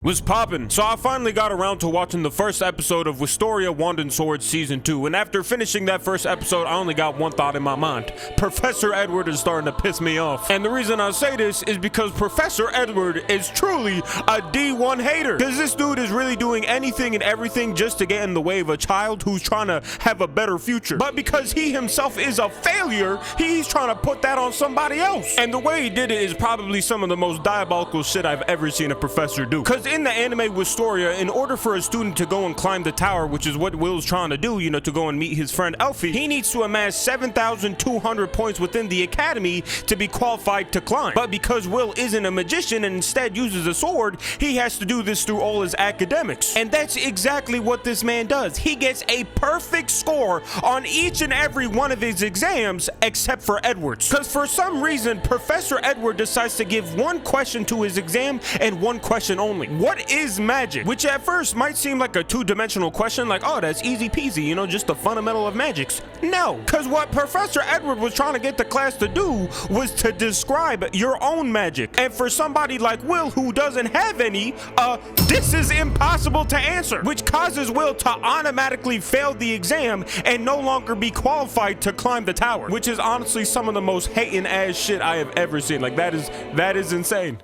Was poppin'. So I finally got around to watching the first episode of Wistoria Wand and Sword Season 2, and after finishing that first episode, I only got one thought in my mind. Professor Edward is starting to piss me off. And the reason I say this is because Professor Edward is truly a D1 hater. Because this dude is really doing anything and everything just to get in the way of a child who's trying to have a better future. But because he himself is a failure, he's trying to put that on somebody else. And the way he did it is probably some of the most diabolical shit I've ever seen a professor do. Because in the anime Wistoria, in order for a student to go and climb the tower, which is what Will's trying to do, you know, to go and meet his friend Elfie, he needs to amass 7,200 points within the academy to be qualified to climb. But because Will isn't a magician and instead uses a sword, he has to do this through all his academics. And that's exactly what this man does. He gets a perfect score on each and every one of his exams except for Edward's. Because for some reason, Professor Edward decides to give one question to his exam and one question only. What is magic? Which at first might seem like a two-dimensional question, like, oh, that's easy peasy, you know, just the fundamental of magics. No, because what Professor Edward was trying to get the class to do was to describe your own magic. And for somebody like Will, who doesn't have any, this is impossible to answer, which causes Will to automatically fail the exam and no longer be qualified to climb the tower, which is honestly some of the most hating ass shit I have ever seen. Like, that is insane.